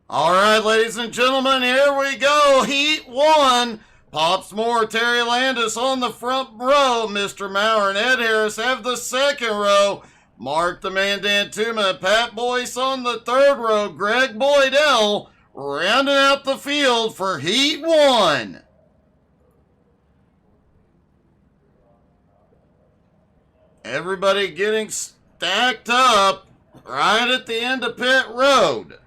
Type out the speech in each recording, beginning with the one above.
All right, ladies and gentlemen, here we go. Heat 1. Pops Moore, Terry Landis on the front row. Mr. Maurer and Ed Harris have the second row. Mark the Man Dantuma and Pat Boyce on the third row. Greg Boydell rounding out the field for Heat 1. Everybody getting stacked up right at the end of pit road.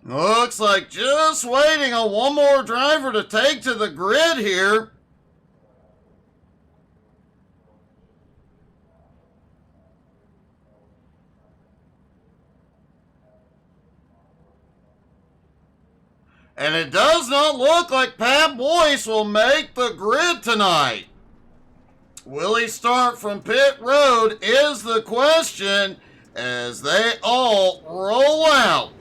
Looks like just waiting on one more driver to take to the grid here. And it does not look like Pat Boyce will make the grid tonight. Will he start from pit road is the question as they all roll out.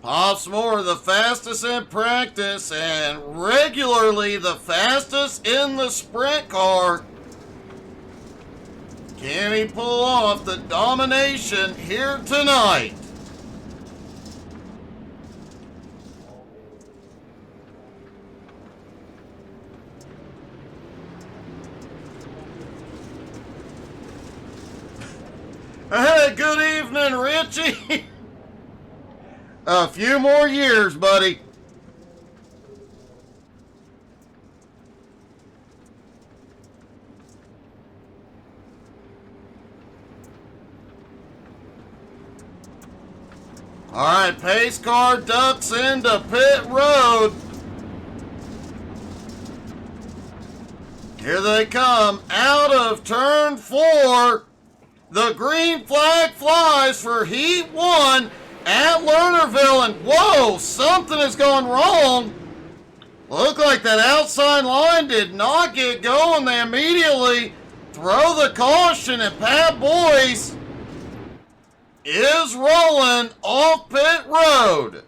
Pops Moore, the fastest in practice and regularly the fastest in the sprint car. Can he pull off the domination here tonight? Hey, good evening, Richie. A few more years, buddy. All right, pace car ducks into pit road. Here they come out of turn 4. The green flag flies for Heat 1 at Lernerville, and whoa, something has gone wrong. Looked like that outside line did not get going. They immediately throw the caution, and Pat Boyce is rolling off pit road.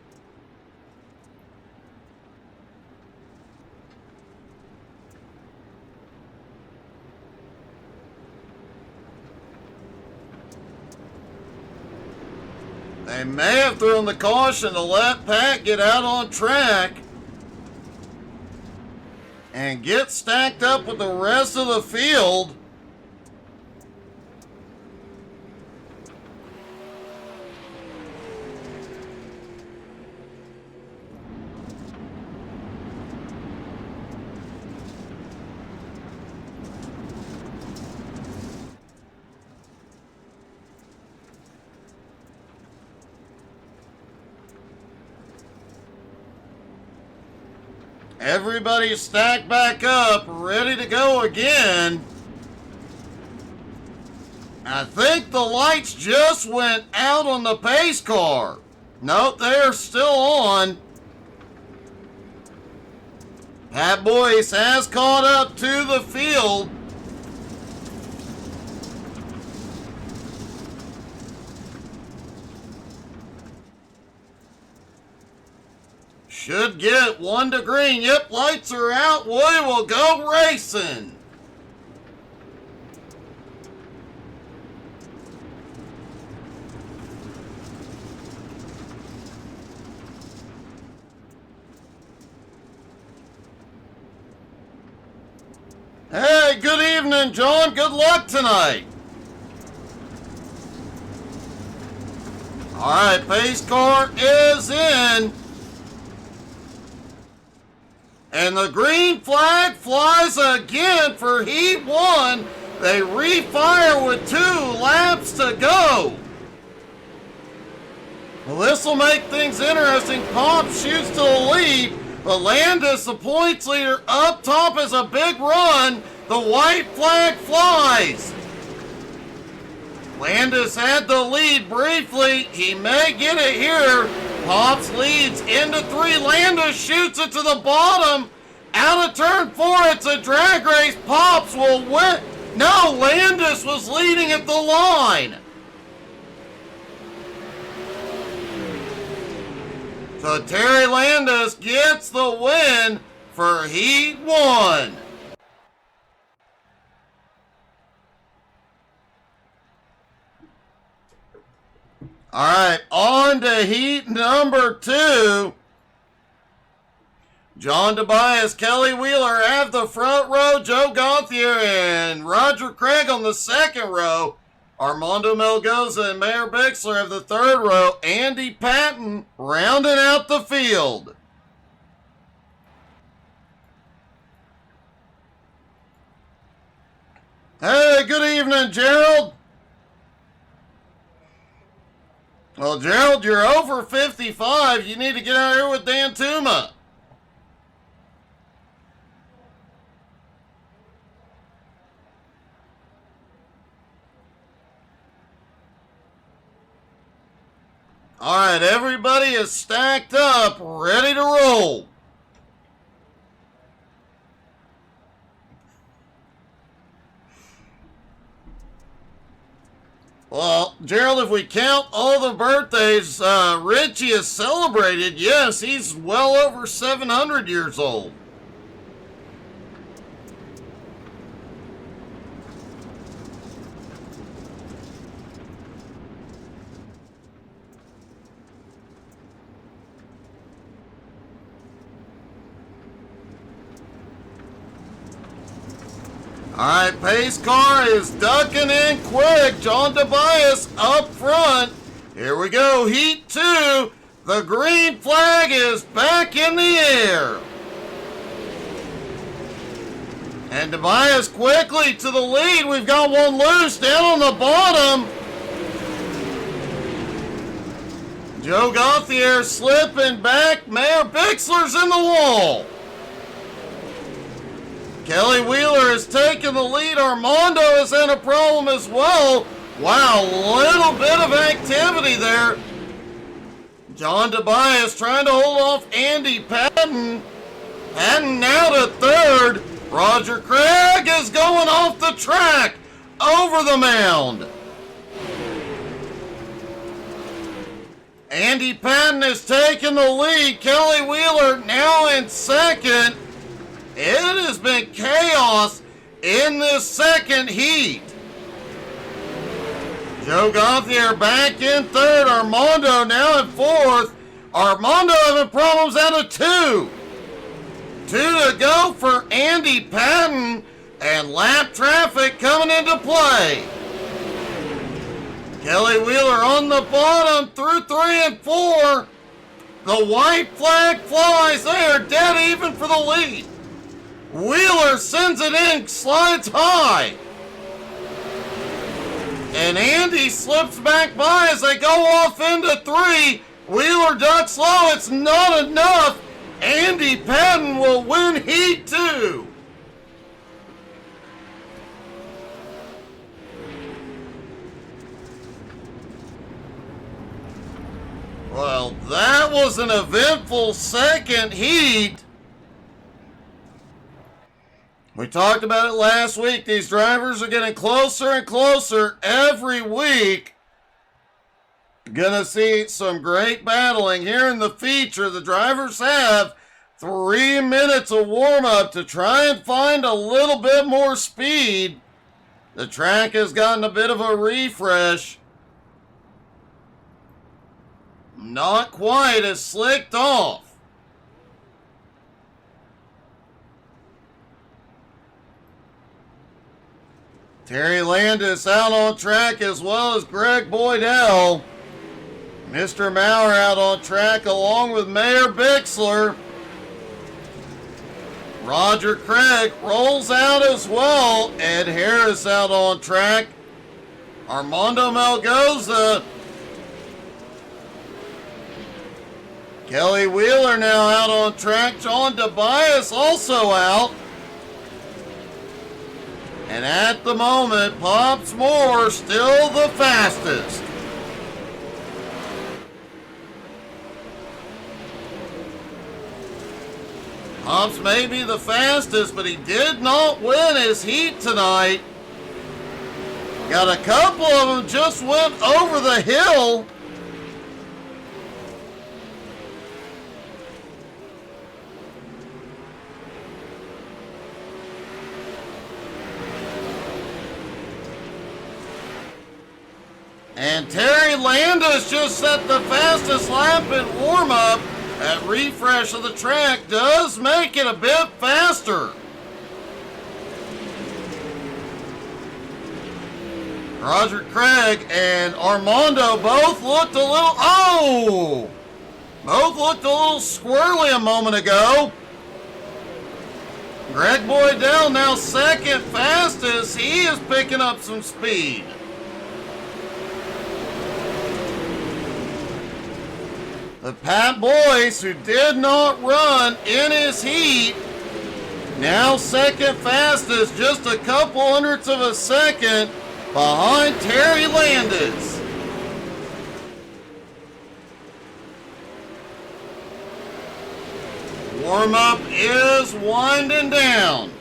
They may have thrown the caution to let Pat get out on track and get stacked up with the rest of the field. Everybody's stacked back up, ready to go again. I think the lights just went out on the pace car. Nope, they're still on. Pat Boyce has caught up to the field. Should get 1 to green. Yep, lights are out. We will go racing. Hey, good evening, John. Good luck tonight. All right, pace car is in. And the green flag flies again for Heat 1. They refire with 2 laps to go. Well, this will make things interesting. Pop shoots to the lead, but Landis, the points leader, up top is a big run. The white flag flies. Landis had the lead briefly. He may get it here. Pops leads into 3. Landis shoots it to the bottom. Out of turn 4, it's a drag race. Pops will win. No, Landis was leading at the line. So Terry Landis gets the win for Heat 1. All right, on to heat number 2. John Tobias, Kelly Wheeler have the front row. Joe Gauthier and Roger Craig on the second row. Armando Melgoza and Mayor Bixler have the third row. Andy Patton rounding out the field. Hey, good evening, Gerald. Well, Gerald, you're over 55. You need to get out here with Dan Tuma. All right, everybody is stacked up, ready to roll. Well, Gerald, if we count all the birthdays Richie has celebrated, yes, he's well over 700 years old. All right, pace car is ducking in quick. John Tobias up front. Here we go, heat 2. The green flag is back in the air. And Tobias quickly to the lead. We've got one loose down on the bottom. Joe Gauthier slipping back. Mayor Bixler's in the wall. Kelly Wheeler is taking the lead. Armando is in a problem as well. Wow, little bit of activity there. John Tobias trying to hold off Andy Patton. Patton now to third. Roger Craig is going off the track over the mound. Andy Patton is taking the lead. Kelly Wheeler now in second. It has been chaos in this second heat. Joe Gauthier back in third. Armando now in fourth. Armando having problems out of 2. 2 to go for Andy Patton. And lap traffic coming into play. Kelly Wheeler on the bottom through 3 and 4. The white flag flies. They are dead even for the lead. Wheeler sends it in, slides high. And Andy slips back by as they go off into 3. Wheeler ducks low. It's not enough. Andy Patton will win heat 2. Well, that was an eventful second heat. We talked about it last week. These drivers are getting closer and closer every week. Gonna see some great battling here in the feature. The drivers have 3 minutes of warm-up to try and find a little bit more speed. The track has gotten a bit of a refresh. Not quite as slicked off. Terry Landis out on track as well as Greg Boydell. Mr. Maurer out on track along with Mayor Bixler. Roger Craig rolls out as well. Ed Harris out on track. Armando Melgoza. Kelly Wheeler now out on track. John Tobias also out. And at the moment, Pops Moore still the fastest. Pops may be the fastest, but he did not win his heat tonight. Got a couple of them just went over the hill. And Terry Landis just set the fastest lap in warm-up. That refresh of the track does make it a bit faster. Roger Craig and Armando both looked a little, both looked a little squirrely a moment ago. Greg Boydell now second fastest. He is picking up some speed. But Pat Boyce, who did not run in his heat, now second fastest, just a couple hundredths of a second behind Terry Landis. Warm-up is winding down.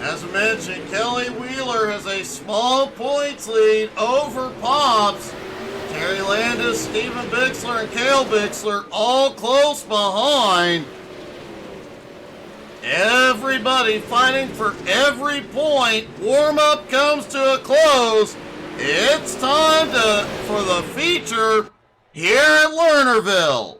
As mentioned, Kelly Wheeler has a small points lead over Pops. Terry Landis, Steven Bixler, and Cale Bixler all close behind. Everybody fighting for every point. Warm-up comes to a close. It's time for the feature here at Lernerville.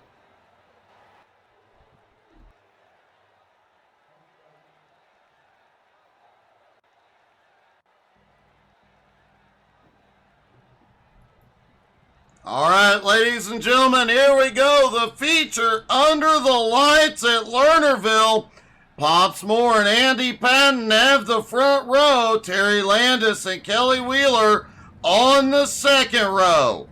All right, ladies and gentlemen, here we go. The feature under the lights at Lernerville. Pops Moore and Andy Patton have the front row. Terry Landis and Kelly Wheeler on the second row.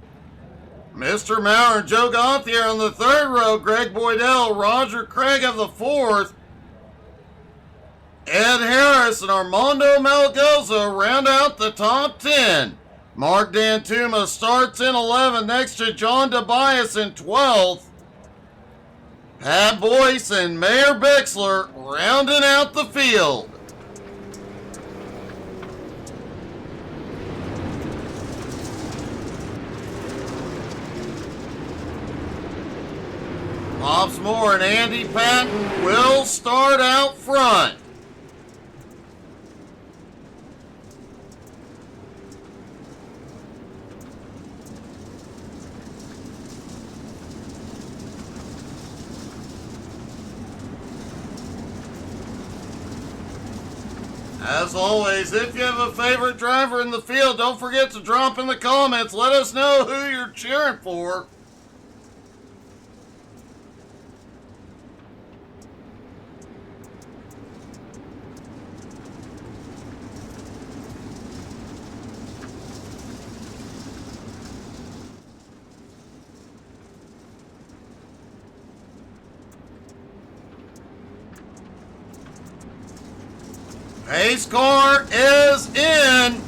Mr. Maurer and Joe Gauthier on the third row. Greg Boydell, Roger Craig of the fourth. Ed Harris and Armando Malgoza round out the top 10. Mark Dantuma starts in 11th next to John Tobias in 12th. Pat Boyce and Mayor Bixler rounding out the field. Pops Moore and Andy Patton will start out front. As always, if you have a favorite driver in the field, don't forget to drop in the comments. Let us know who you're cheering for. Pace car is in.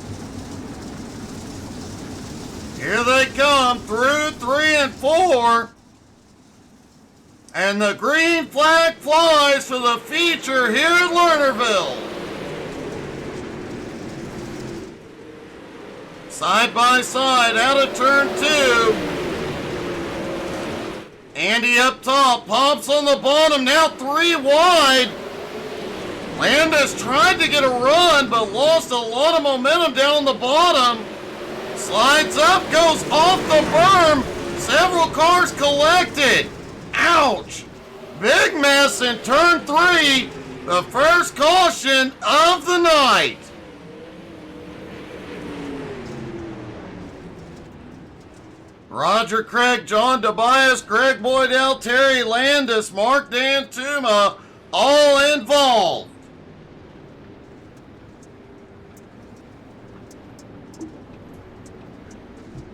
Here they come through 3 and 4. And the green flag flies for the feature here at Lernerville. Side by side out of turn 2. Andy up top, Pops on the bottom, now 3 wide. Landis tried to get a run, but lost a lot of momentum down the bottom. Slides up, goes off the berm. Several cars collected. Ouch. Big mess in turn 3. The first caution of the night. Roger Craig, John Tobias, Greg Boydell, Terry Landis, Mark Dantuma, all involved.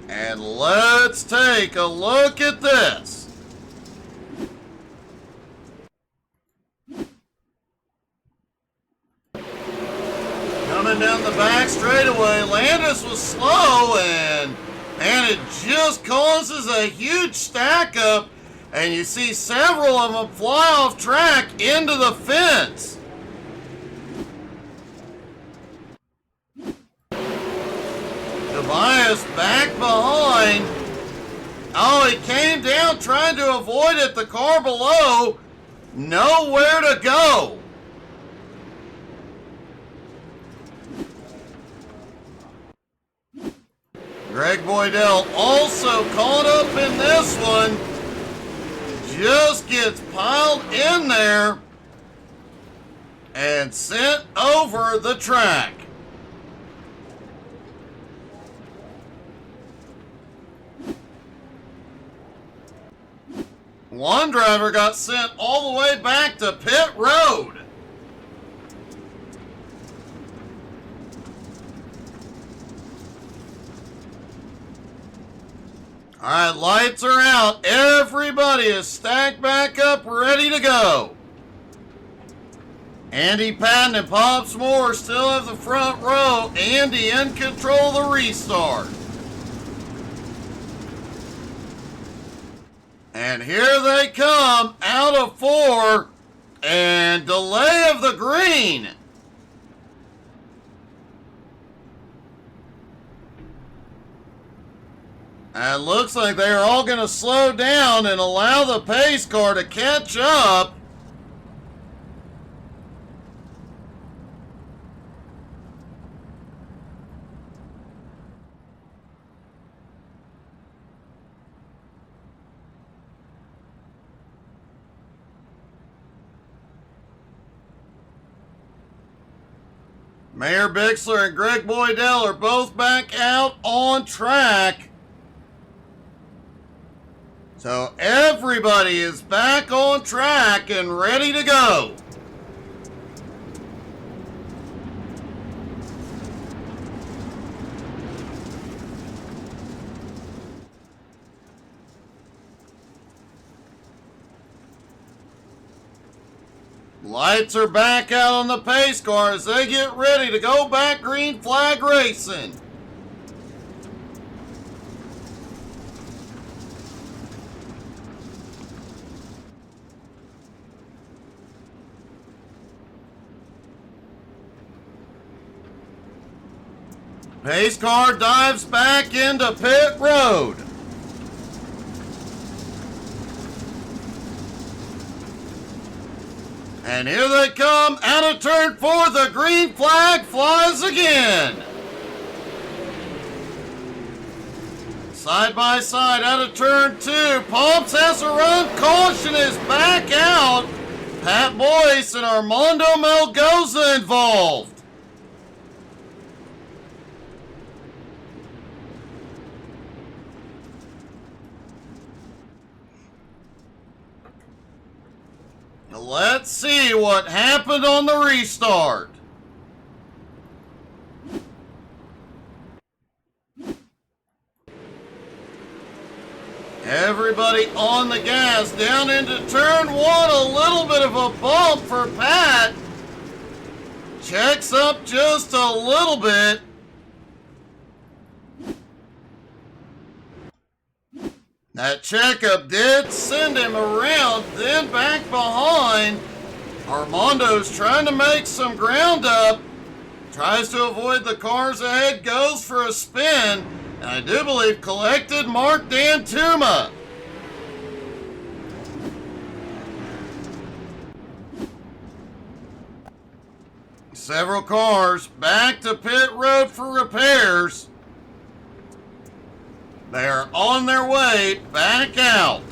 And let's take a look at this. Coming down the back straightaway, Landis was slow, and it just causes a huge stack up, and you see several of them fly off track into the fence. Tobias back behind. Oh, he came down trying to avoid it. The car below, nowhere to go. Greg Boydell also caught up in this one. Just gets piled in there and sent over the track. One driver got sent all the way back to pit road. All right, lights are out. Everybody is stacked back up, ready to go. Andy Patton and Pops Moore still have the front row. Andy in control of the restart. And here they come out of 4 and delay of the green. And it looks like they are all going to slow down and allow the pace car to catch up. Mayor Bixler and Greg Boydell are both back out on track. So everybody is back on track and ready to go. Lights are back out on the pace car as they get ready to go back green flag racing. Pace car dives back into pit road. And here they come out of turn 4. The green flag flies again. Side by side out of turn 2. Pumps has a run. Caution is back out. Pat Boyce and Armando Melgoza involved. Let's see what happened on the restart. Everybody on the gas down into turn 1. A little bit of a bump for Pat. Checks up just a little bit. That checkup did send him around, then back behind. Armando's trying to make some ground up. Tries to avoid the cars ahead, goes for a spin. And I do believe collected Mark Dantuma. Several cars back to pit road for repairs. They are on their way back out.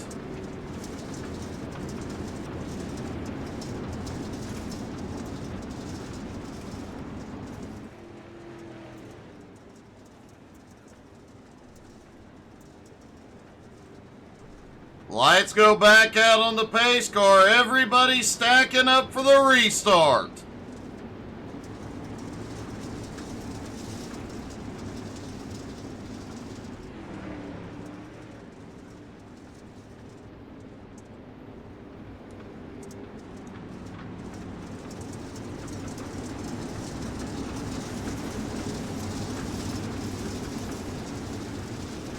Lights go back out on the pace car. Everybody stacking up for the restart.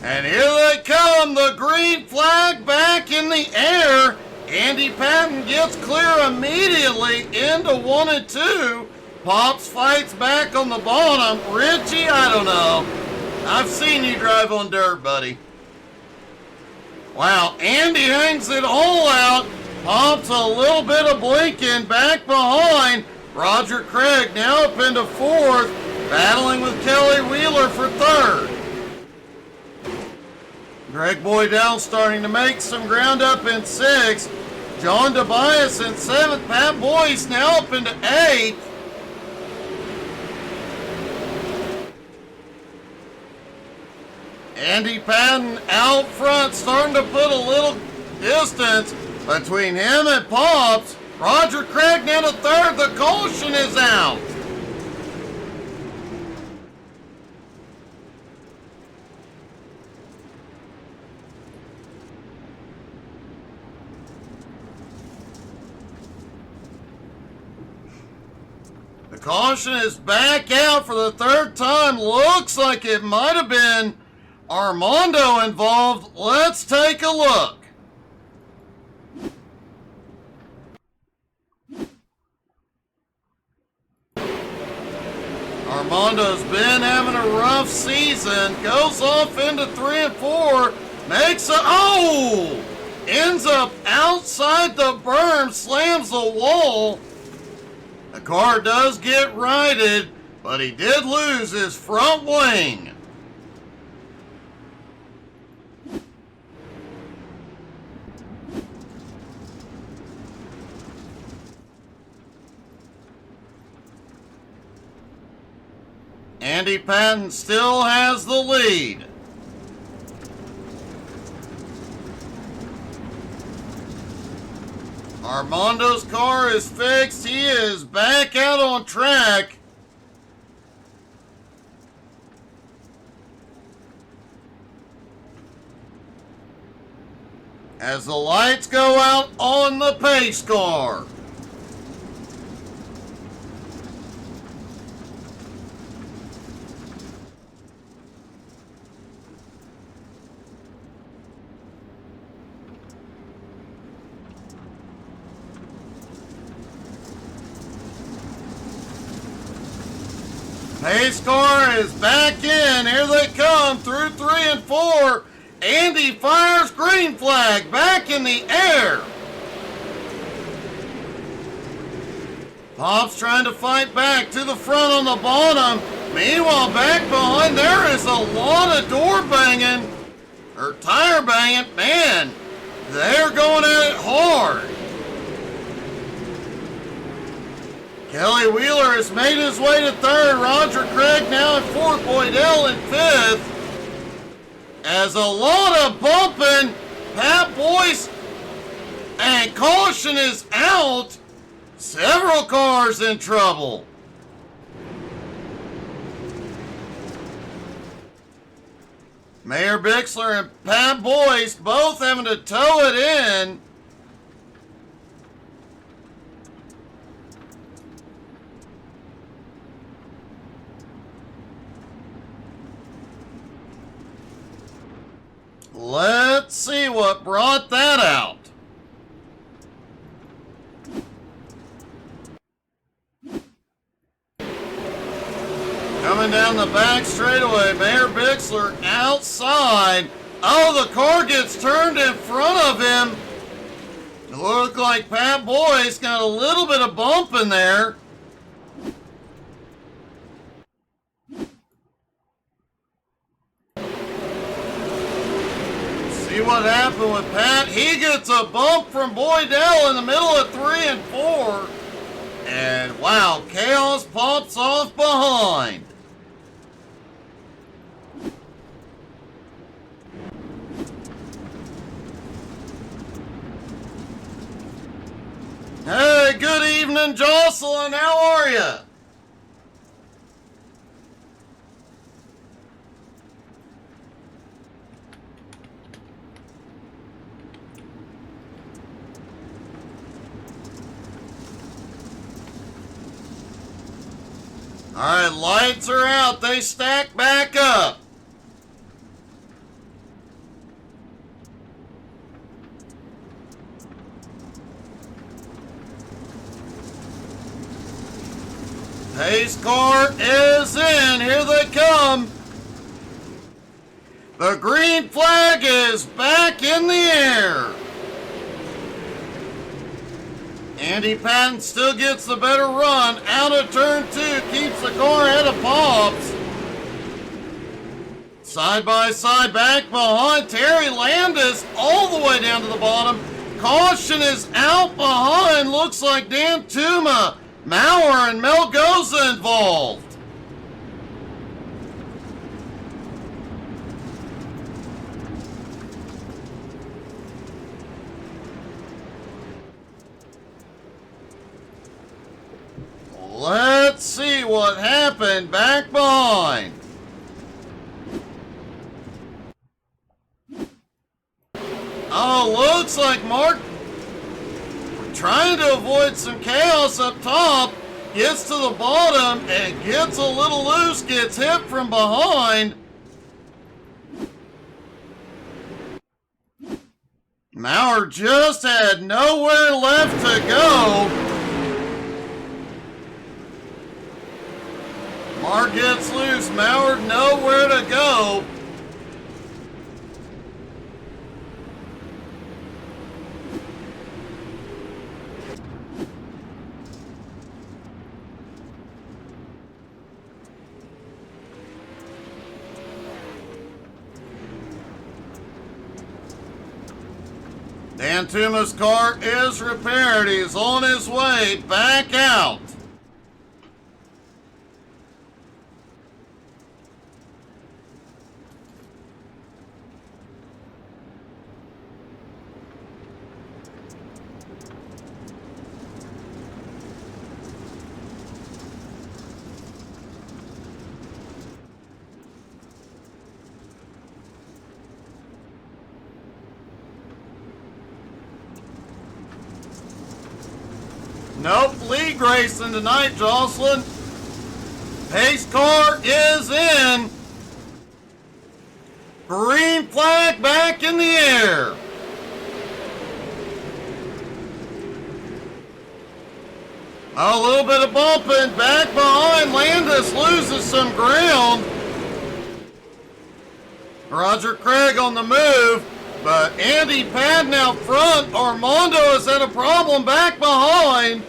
And here they come, the green flag back in the air. Andy Patton gets clear immediately into 1 and 2. Pops fights back on the bottom. Richie, I don't know. I've seen you drive on dirt, buddy. Wow, Andy hangs it all out. Pops a little bit of blinking back behind. Roger Craig now up into 4th, battling with Kelly Wheeler for 3rd. Greg Boydell starting to make some ground up in 6th. John Tobias in 7th. Pat Boyce now up into 8th. Andy Patton out front, starting to put a little distance between him and Pops. Roger Craig now to 3rd. The caution is out. The caution is back out for the 3rd time. Looks like it might have been Armando involved. Let's take a look. Armando's been having a rough season. Goes off into 3 and 4. Makes a... Oh! Ends up outside the berm. Slams the wall. The car does get righted, but he did lose his front wing. Andy Patton still has the lead. Armando's car is fixed. He is back out on track. As the lights go out on the pace car. Pace car is back in. Here they come through 3 and 4. Andy fires green flag back in the air. Pops trying to fight back to the front on the bottom. Meanwhile, back behind, there is a lot of door banging, or tire banging. Man, they're going at it hard. Kelly Wheeler has made his way to 3rd. Roger Craig now in 4th. Boydell in 5th. As a lot of bumping, Pat Boyce, and caution is out. Several cars in trouble. Mayor Bixler and Pat Boyce both having to tow it in. Let's see what brought that out. Coming down the back straightaway, Mayor Bixler outside. Oh, the car gets turned in front of him. It looked like Pat Boyce got a little bit of bump in there. See what happened with Pat. He gets a bump from Boydell in the middle of 3 and 4. And wow, chaos pops off behind. Hey, good evening, Jocelyn. How are you? All right, lights are out. They stack back up. Pace car is in. Here they come. The green flag is back in the air. Andy Patton still gets the better run out of turn 2. Keeps the car ahead of Pops. Side by side back behind Terry Landis all the way down to the bottom. Caution is out behind. Looks like Dan Tuma, Maurer, and Melgoza involved. Let's see what happened back behind. Oh, looks like Mark trying to avoid some chaos up top. Gets to the bottom and gets a little loose. Gets hit from behind. Maurer just had nowhere left to go. Mark gets loose. Maurer nowhere to go. Dan Tuma's car is repaired. He's on his way back out. Nope, league racing tonight, Jocelyn. Pace car is in. Green flag back in the air. A little bit of bumping back behind. Landis loses some ground. Roger Craig on the move. But Andy Patton out front. Armando has had a problem back behind.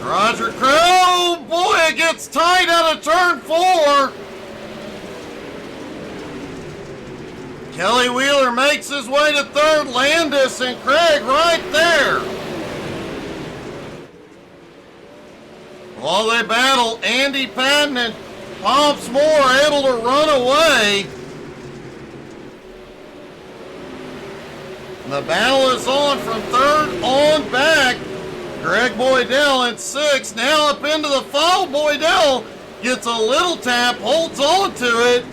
Roger Craig, oh boy, it gets tight out of turn 4. Kelly Wheeler makes his way to third. Landis and Craig right there. While they battle, Andy Patton and Pops Moore able to run away. The battle is on from third on back. Greg Boydell in 6th. Now up into the fall. Boydell gets a little tap, holds on to it.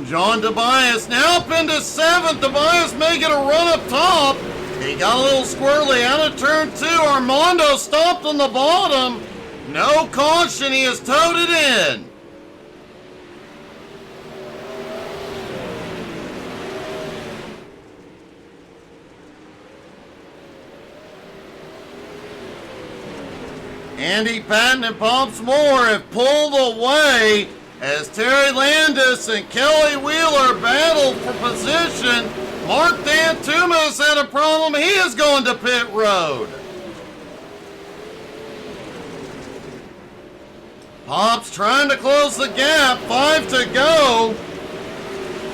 John Tobias now up into 7th. Tobias may get a run up top. He got a little squirrely out of turn 2. Armando stopped on the bottom. No caution. He has towed it in. Andy Patton and Pops Moore have pulled away as Terry Landis and Kelly Wheeler battle for position. Mark Dantuma has had a problem. He is going to pit road. Pops trying to close the gap. 5 to go.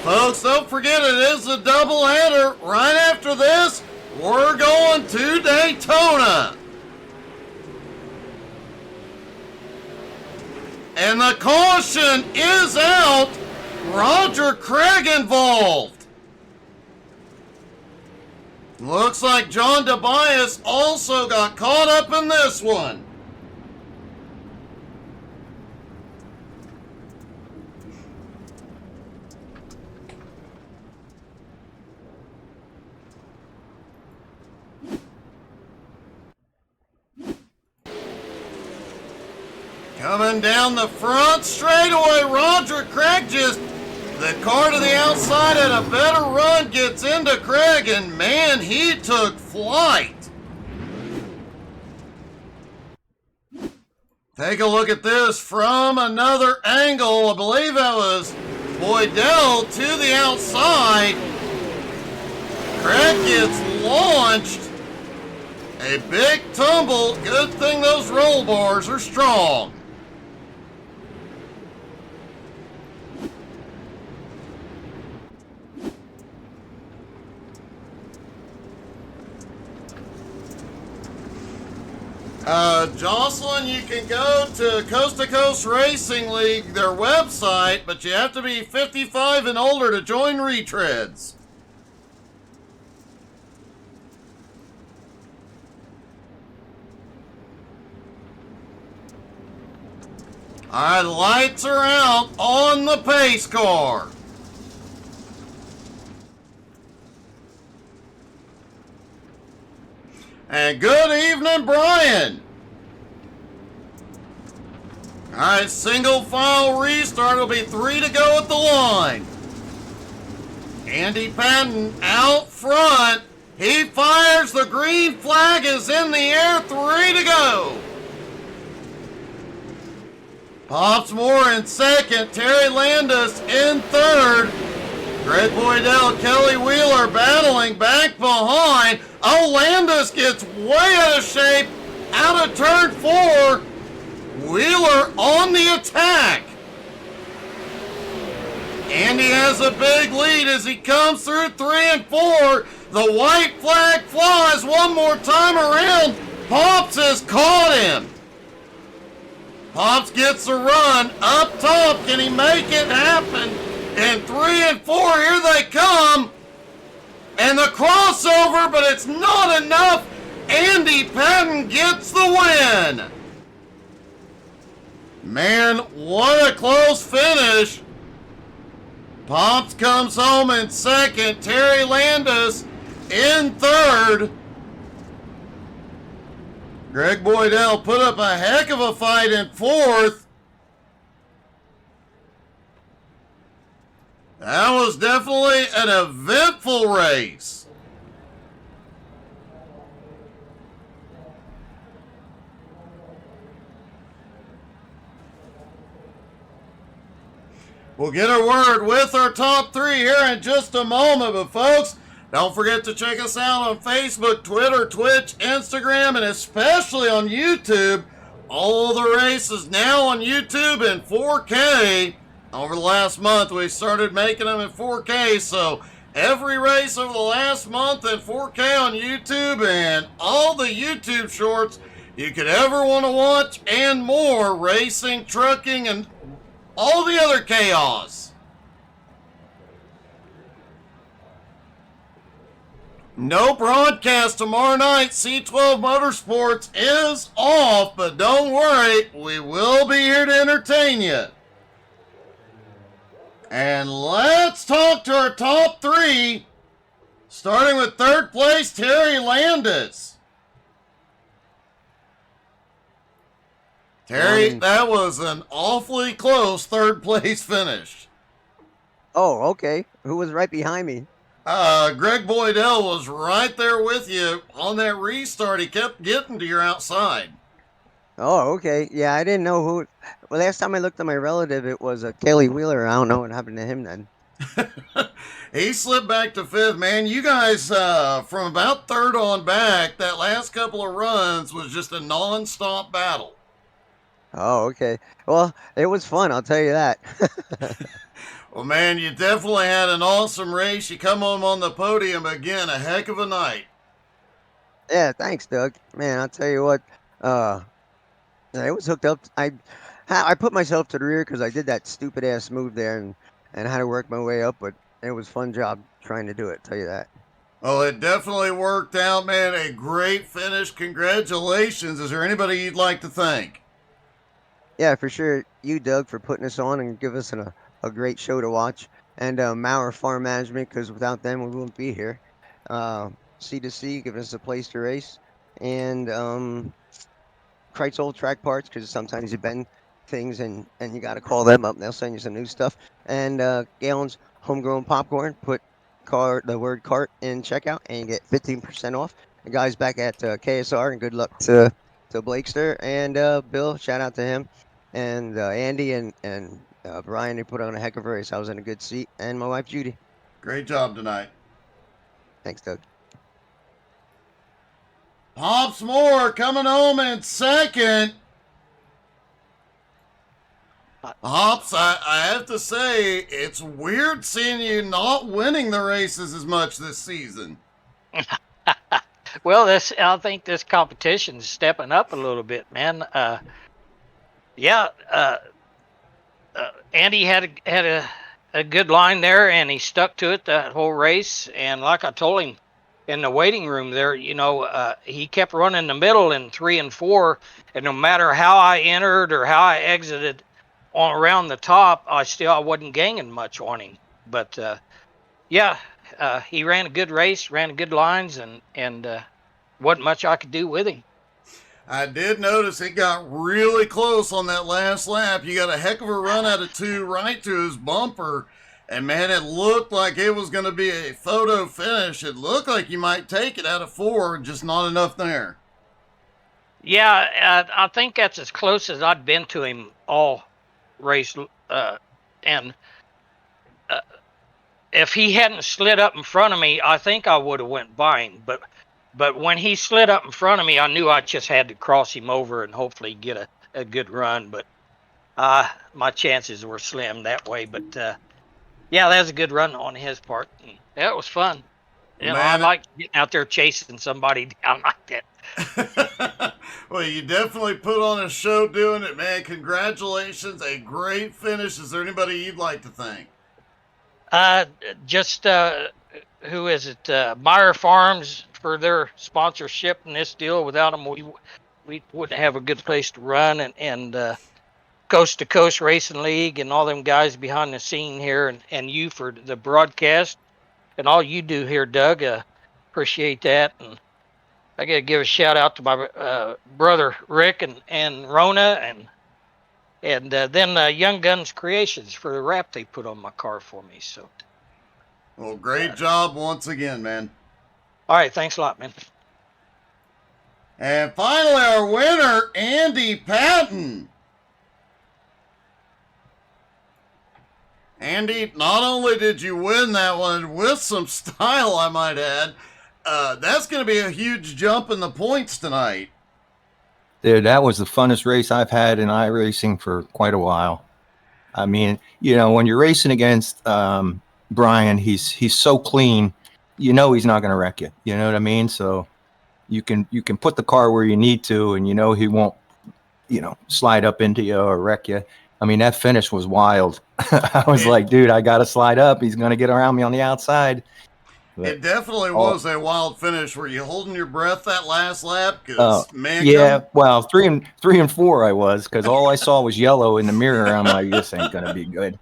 Folks, don't forget it is a doubleheader. Right after this, we're going to Daytona. And the caution is out. Roger Craig involved. Looks like John Tobias also got caught up in this one. Coming down the front straightaway, Roger Craig just the car to the outside at a better run gets into Craig, and man, he took flight. Take a look at this from another angle. I believe that was Boydell to the outside. Craig gets launched. A big tumble. Good thing those roll bars are strong. Jocelyn, you can go to Coast to Coast Racing League, their website, but you have to be 55 and older to join Retreads. All right, lights are out on the pace car. And good evening, Brian. All right, single file restart. It'll be 3 to go at the line. Andy Patton out front. He fires. The green flag is in the air. 3 to go. Pops Moore in second. Terry Landis in third. Greg Boydell, Kelly Wheeler battling back behind. Oh, Landis gets way out of shape. Out of turn 4. Wheeler on the attack. Andy has a big lead as he comes through 3 and 4. The white flag flies one more time around. Pops has caught him. Pops gets a run up top. Can he make it happen? And 3 and 4, here they come. And the crossover, but it's not enough. Andy Patton gets the win. Man, what a close finish. Pops comes home in second. Terry Landis in third. Greg Boydell put up a heck of a fight in fourth. That was definitely an eventful race. We'll get a word with our top 3 here in just a moment, but folks, don't forget to check us out on Facebook, Twitter, Twitch, Instagram, and especially on YouTube. All the races now on YouTube in 4K. Over the last month, we started making them in 4K, so every race over the last month in 4K on YouTube and all the YouTube shorts you could ever want to watch and more, racing, trucking, and all the other chaos. No broadcast tomorrow night. C12 Motorsports is off, but don't worry, we will be here to entertain you. And let's talk to our top 3, starting with third place, Terry Landis. Terry, that was an awfully close third place finish. Oh, okay. Who was right behind me? Greg Boydell was right there with you on that restart. He kept getting to your outside. Oh, okay. Yeah, I didn't know who. Well, last time I looked at my relative, it was Kelly Wheeler. I don't know what happened to him then. He slipped back to fifth, man. You guys, from about third on back, that last couple of runs was just a non-stop battle. Oh, okay. Well, it was fun, I'll tell you that. Well, man, you definitely had an awesome race. You come home on the podium again, a heck of a night. Yeah, thanks, Doug. Man, I'll tell you what. It was hooked up. I put myself to the rear because I did that stupid ass move there and had to work my way up, but it was a fun job trying to do it. Tell you that. Well, it definitely worked out, man. A great finish. Congratulations. Is there anybody you'd like to thank? Yeah, for sure. You, Doug, for putting us on and give us a great show to watch. And Maurer Farm Management, because without them, we wouldn't be here. C2C, giving us a place to race. And Kreitz Old Track Parts, because sometimes you bend things and you got to call them up and they'll send you some new stuff. And Galen's Homegrown Popcorn, put the word cart in checkout and you get 15% off. The guys back at KSR, and good luck to Blakester and Bill. Shout out to him. And Andy and Brian, they put on a heck of a race. I was in a good seat. And my wife, Judy. Great job tonight. Thanks, Doug. Pops Moore coming home in second. Hops, I have to say, it's weird seeing you not winning the races as much this season. Well, I think this competition's stepping up a little bit, man. Yeah, Andy had a good line there, and he stuck to it that whole race. And like I told him in the waiting room there, he kept running the middle in 3 and 4, and no matter how I entered or how I exited on around the top, I wasn't gaining much on him. But yeah, he ran a good race, ran good lines, and wasn't much I could do with him. I did notice it got really close on that last lap. You got a heck of a run out of 2 right to his bumper. And man, it looked like it was going to be a photo finish. It looked like you might take it out of 4, just not enough there. Yeah, I think that's as close as I'd been to him all race. And if he hadn't slid up in front of me, I think I would have went by him. But when he slid up in front of me, I knew I just had to cross him over and hopefully get a good run. But my chances were slim that way. But yeah, that was a good run on his part. That was fun. I like getting out there chasing somebody down like that. Well, you definitely put on a show doing it, man. Congratulations. A great finish. Is there anybody you'd like to thank? Just who is it? Meyer Farms for their sponsorship in this deal. Without them, we wouldn't have a good place to run. And Coast to Coast Racing League and all them guys behind the scene here, and you for the broadcast and all you do here, Doug. Appreciate that. And I got to give a shout out to my brother Rick and Rona and then Young Guns Creations for the wrap they put on my car for me. So, well, great job once again, man. All right, thanks a lot, man. And finally, our winner, Andy Patton. Andy, not only did you win that one with some style, I might add, that's going to be a huge jump in the points tonight. Dude, that was the funnest race I've had in iRacing for quite a while. I mean, when you're racing against Brian, he's so clean, he's not going to wreck you. You know what I mean? So you can put the car where you need to, and he won't, slide up into you or wreck you. I mean, that finish was wild. I was like, dude, I got to slide up. He's going to get around me on the outside. But it definitely was a wild finish. Were you holding your breath that last lap? Well, 3 and 4 I was, because all I saw was yellow in the mirror. I'm like, this ain't gonna be good.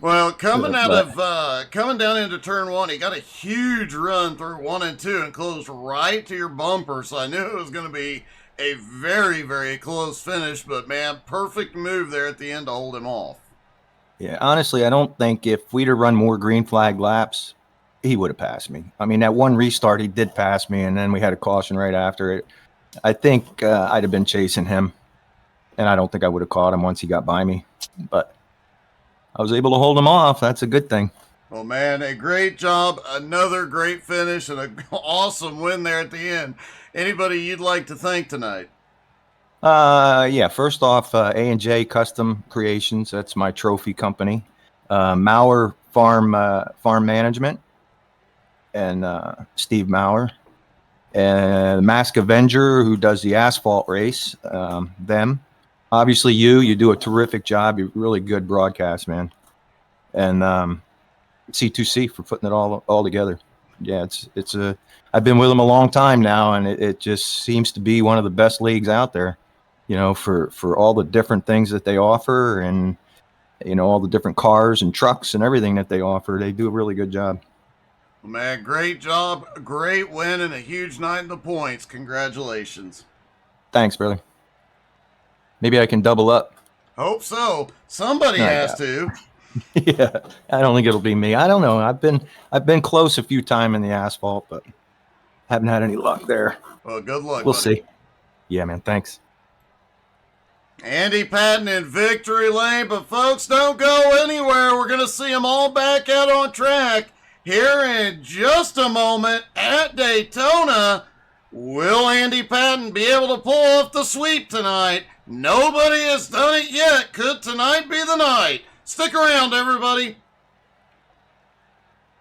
Well, coming down into turn 1, he got a huge run through 1 and 2 and closed right to your bumper. So I knew it was going to be a very, very close finish. But man, perfect move there at the end to hold him off. Yeah, honestly, I don't think if we'd have run more green flag laps, he would have passed me. I mean, that one restart, he did pass me, and then we had a caution right after it. I think I'd have been chasing him, and I don't think I would have caught him once he got by me. But I was able to hold him off. That's a good thing. Well, man, a great job. Another great finish and an awesome win there at the end. Anybody you'd like to thank tonight? Yeah, first off, A&J Custom Creations. That's my trophy company. Maurer Farm Management. And Steve Maurer, and Mask Avenger, who does the asphalt race. Them, obviously, you do a terrific job. You're really good broadcast, man. And C2C for putting it all together. Yeah, it's a. I've been with them a long time now, and it just seems to be one of the best leagues out there. You know, for all the different things that they offer, and all the different cars and trucks and everything that they offer. They do a really good job. Well, man, great job, great win, and a huge night in the points. Congratulations. Thanks, brother. Maybe I can double up. Hope so. Somebody I has got to. Yeah, I don't think it'll be me. I don't know. I've been close a few times in the asphalt, but haven't had any luck there. Well, good luck, We'll buddy. see. Yeah, man. Thanks. Andy Patton in victory lane, but folks, don't go anywhere. We're going to see them all back out on track here in just a moment at Daytona. Will Andy Patton be able to pull off the sweep tonight? Nobody has done it yet. Could tonight be the night? Stick around, everybody.